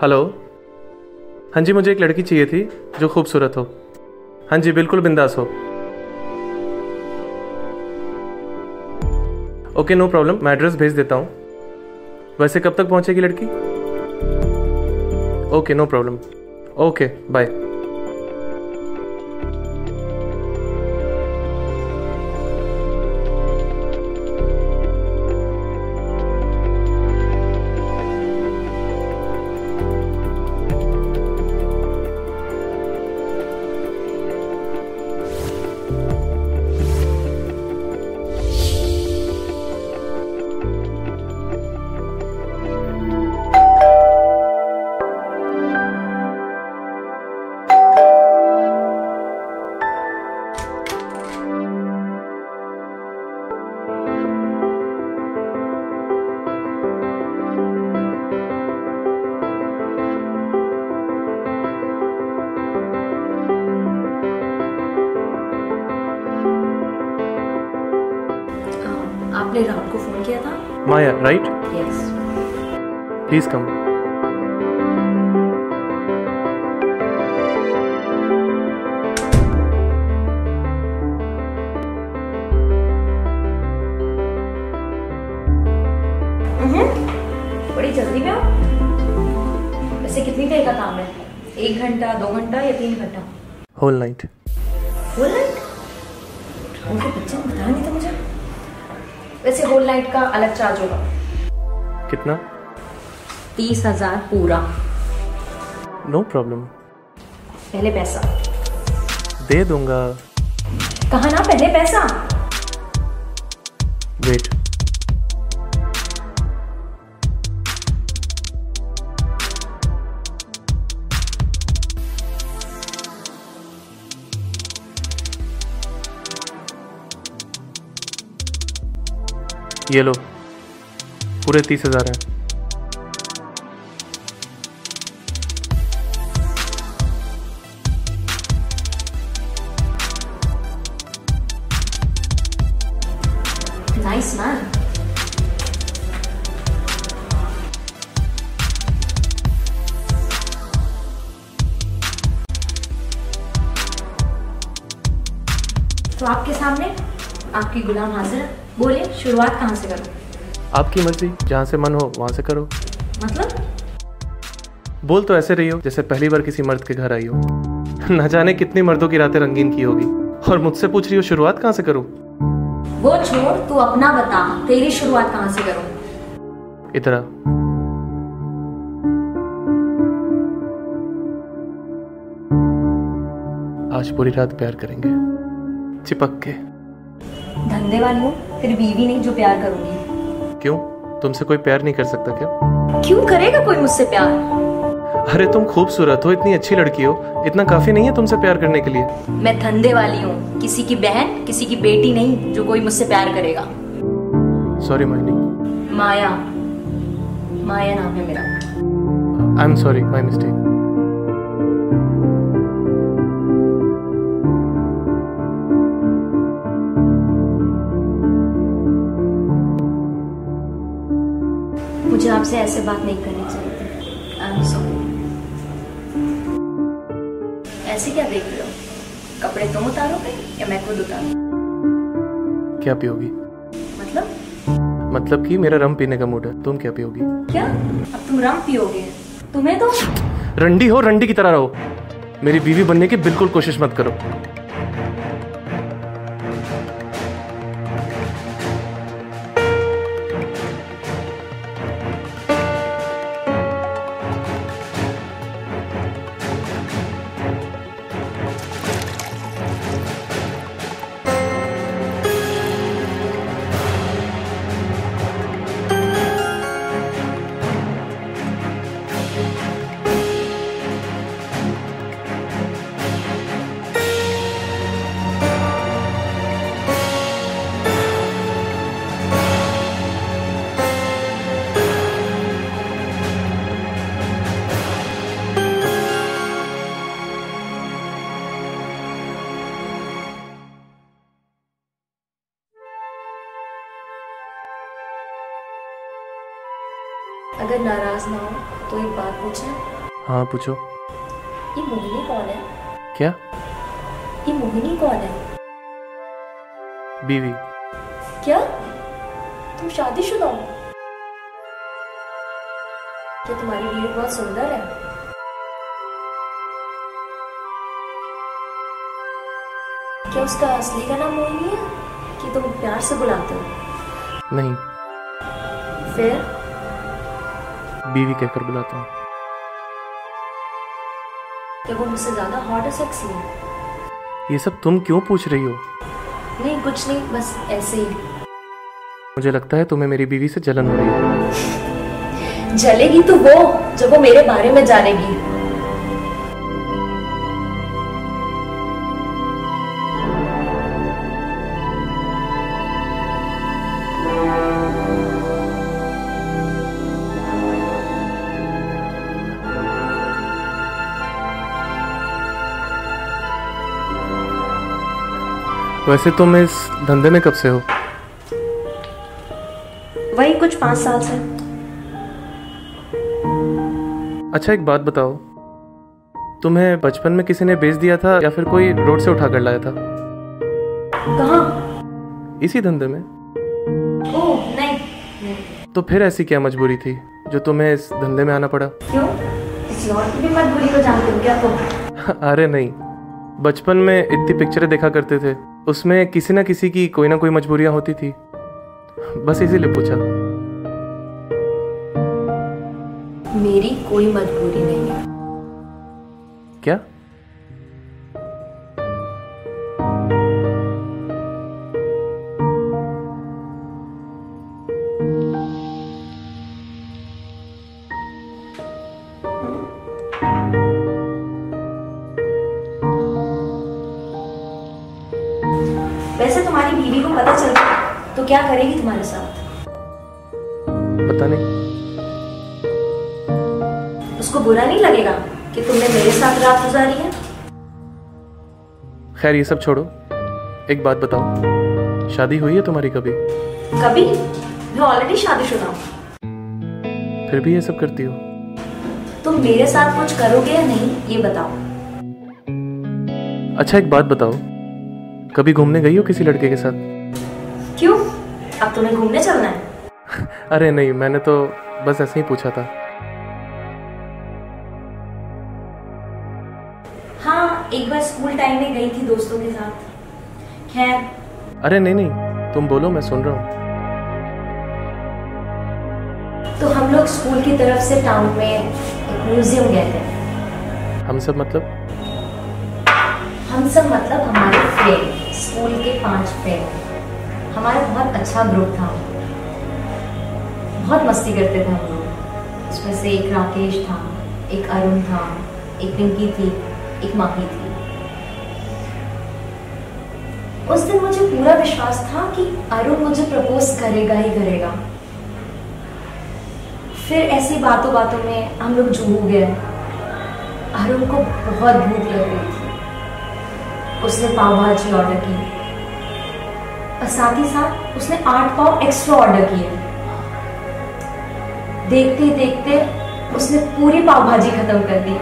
Hello. हाँ जी, मुझे एक लड़की चाहिए थी जो खूबसूरत हो। हाँ जी, बिल्कुल बिंदास हो। ओके, नो प्रॉब्लम, मैं एड्रेस भेज देता हूँ। वैसे कब तक पहुँचेगी लड़की? Okay, no problem. Okay, bye. आपने राहुल को फोन किया था? Maya, right? Yes. Please come. बड़ी जल्दी में हो। वैसे कितनी देर का काम है? 1 घंटा, 2 घंटा या 3 घंटा? Whole night. Whole night? उनके बच्चे ने बताया नहीं था मुझे। वैसे होल नाइट का अलग चार्ज होगा। कितना? 30,000 पूरा। No problem. पहले पैसा दे दूंगा। कहा ना, पहले पैसा। वेट। ये लो, पूरे 30,000 हैं। Nice man. तो आपके सामने आपकी गुलाम हाजिर है। बोलिए, शुरुआत कहाँ से करूं? आपकी मर्जी, जहाँ से मन हो वहाँ से करो। मतलब? बोल तो ऐसे रही हो जैसे पहली बार किसी मर्द के घर आई हो। न जाने कितनी मर्दों की रातें रंगीन की होगी, और मुझसे पूछ रही हो शुरुआत कहाँ से करूं? वो छोड़, तू अपना बता, तेरी शुरुआत कहाँ से करूं? इधर आ। आज पूरी रात प्यार करेंगे, चिपक के। धंधे वाली हूँ, फिर बीवी नहीं जो प्यार करूंगी। क्यों, तुमसे कोई प्यार नहीं कर सकता क्या? क्यों करेगा कोई मुझसे प्यार? अरे तुम खूबसूरत हो, इतनी अच्छी लड़की हो, इतना काफी नहीं है तुमसे प्यार करने के लिए? मैं धंधे वाली हूँ, किसी की बहन, किसी की बेटी नहीं जो कोई मुझसे प्यार करेगा। सॉरी मोहिनी। माया, माया नाम है मेरा। I am sorry, my mistake. मुझे आपसे ऐसे बात नहीं करनी चाहिए थी। I am sorry. ऐसे क्या देख रहे हो? कपड़े तुम उतारोगे या मैं खुद उतारूं? क्या पियोगी? मतलब कि मेरा रम पीने का मूड है, तुम क्या पियोगी? क्या? अब तुम रम पियोगे? तुम्हें तो रंडी हो, रंडी की तरह रहो। मेरी बीवी बनने की बिल्कुल कोशिश मत करो। अगर नाराज ना हो तो एक बात पूछें? हाँ पूछो। ये मोहिनी कौन है? क्या? ये मोहिनी कौन है? बीवी। क्या तुम शादीशुदा हो? क्या तुम्हारी बीवी बहुत सुंदर है? क्या उसका असली का नाम मोहिनी है कि तुम प्यार से बुलाते हो? नहीं, फिर बीवी कहकर बुलाता हूँ। क्या वो मुझसे ज्यादा हॉट और सेक्सी है? ये सब तुम क्यों पूछ रही हो? नहीं कुछ नहीं, बस ऐसे ही। मुझे लगता है तुम्हें मेरी बीवी से जलन हो रही है। जलेगी तो वो जब वो मेरे बारे में जानेगी। वैसे तुम इस धंधे में कब से हो? वही कुछ 5 साल से। अच्छा एक बात बताओ, तुम्हें बचपन में किसी ने बेच दिया था या फिर कोई रोड से उठा कर लाया था? कहाँ? इसी धंधे में। ओह नहीं। तो फिर ऐसी क्या मजबूरी थी जो तुम्हें इस धंधे में आना पड़ा? क्यों? किसी और की भी मजबूरी को जानते हो क्या तुम? अरे नहीं, बचपन में इतनी पिक्चरें देखा करते थे, उसमें किसी ना किसी की कोई ना कोई मजबूरियां होती थी, बस इसीलिए पूछा। मेरी कोई मजबूरी नहीं है। क्या? वैसे तुम्हारी बीवी को पता चलता तो क्या करेगी तुम्हारे साथ? पता नहीं। उसको बुरा नहीं लगेगा कि तुमने मेरे साथ रात गुजारी है? खैर ये सब छोड़ो, एक बात बताओ, शादी हुई है तुम्हारी कभी? कभी? मैं ऑलरेडी शादीशुदा हूँ। फिर भी ये सब करती हो? तुम मेरे साथ कुछ करोगे या नहीं ये बताओ। अच्छा एक बात बताओ, कभी घूमने गई हो किसी लड़के के साथ? क्यों? अब तुम्हें घूमने चलना है? अरे नहीं, मैंने तो बस ऐसे ही पूछा था। हाँ एक बार स्कूल टाइम में गई थी दोस्तों के साथ। खैर। अरे नहीं नहीं, तुम बोलो, मैं सुन रहा हूँ। तो हम लोग स्कूल की तरफ से टाउन में एक म्यूजियम गए थे। हम सब मतलब? हम सब मतलब हमारे फ्रेंड, स्कूल के 5 फ्रेंड। हमारा बहुत अच्छा ग्रुप था, बहुत मस्ती करते थे हम लोग। उसमें से एक राकेश था, एक अरुण था, एक पिंकी थी, एक माही थी। उस दिन मुझे पूरा विश्वास था कि अरुण मुझे प्रपोज करेगा ही करेगा। फिर ऐसी बातों बातों में हम लोग जुड़ गए। अरुण को बहुत भूख लग रही थी, उसने पाव भाजी ऑर्डर की और साथ ही साथ उसने 8 पाव एक्स्ट्रा ऑर्डर किए। देखते देखते उसने पूरी पाव भाजी खत्म कर दी।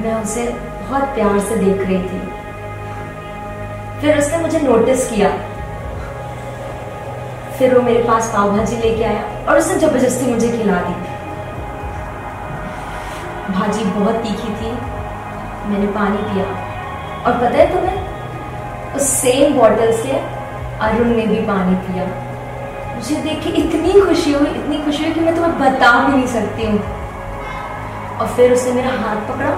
मैं उसे बहुत प्यार से देख रही थी। फिर उसने मुझे नोटिस किया। फिर वो मेरे पास पाव भाजी लेके आया और उसने जबरदस्ती मुझे खिला दी। भाजी बहुत तीखी थी। मैंने पानी पिया और पता है तुम्हें, उस सेम बॉटल से अरुण ने भी पानी पिया। मुझे देख के इतनी खुशी हुई कि मैं तुम्हें बता भी नहीं सकती हूँ। और फिर उसने मेरा हाथ पकड़ा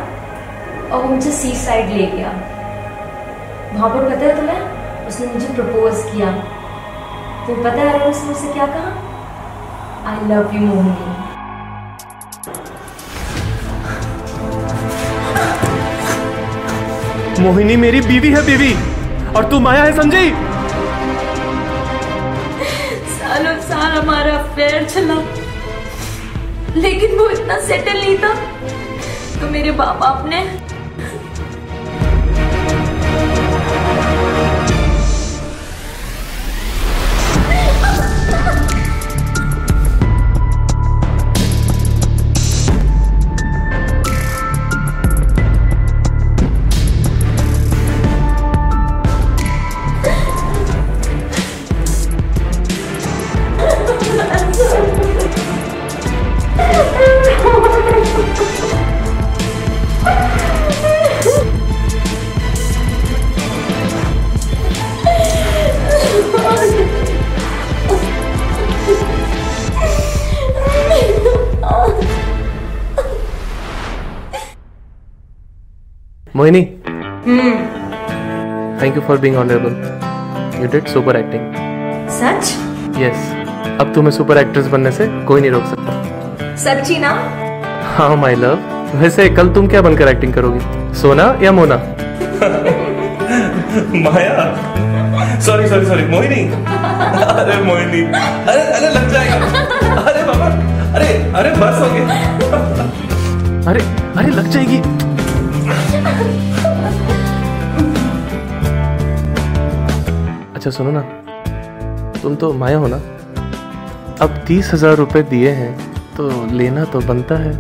और वो मुझे सी साइड ले गया। वहां पर पता है तुम्हें, उसने मुझे प्रपोज किया। तो पता है अरुण उसने मुझसे क्या कहा? I love you Mohini. Mohini मेरी बीवी है, बीवी, और तू माया है, समझी? सालों साल हमारा अफेयर चला, लेकिन वो इतना सेटल नहीं था। तो मेरे बाप बाप ने Mohini, thank you for being honourable. You did super acting. Such? Yes, अब तुम्हें सुपर एक्ट्रेस बनने से कोई नहीं रोक सकता। सच्ची ना? हाँ माय लव। वैसे कल तुम क्या बनकर एक्टिंग करोगी, सोना या मोना? माया, सॉरी सॉरी सॉरी, मोहिनी। अरे मोहिनी, अरे अरे लग जाएगा। अरे बाबा, अरे अरे बस हो गया। अरे अरे लग जाएगी। अच्छा सुनो ना, तुम तो माया हो ना, अब 30,000 रुपए दिए हैं तो लेना तो बनता है।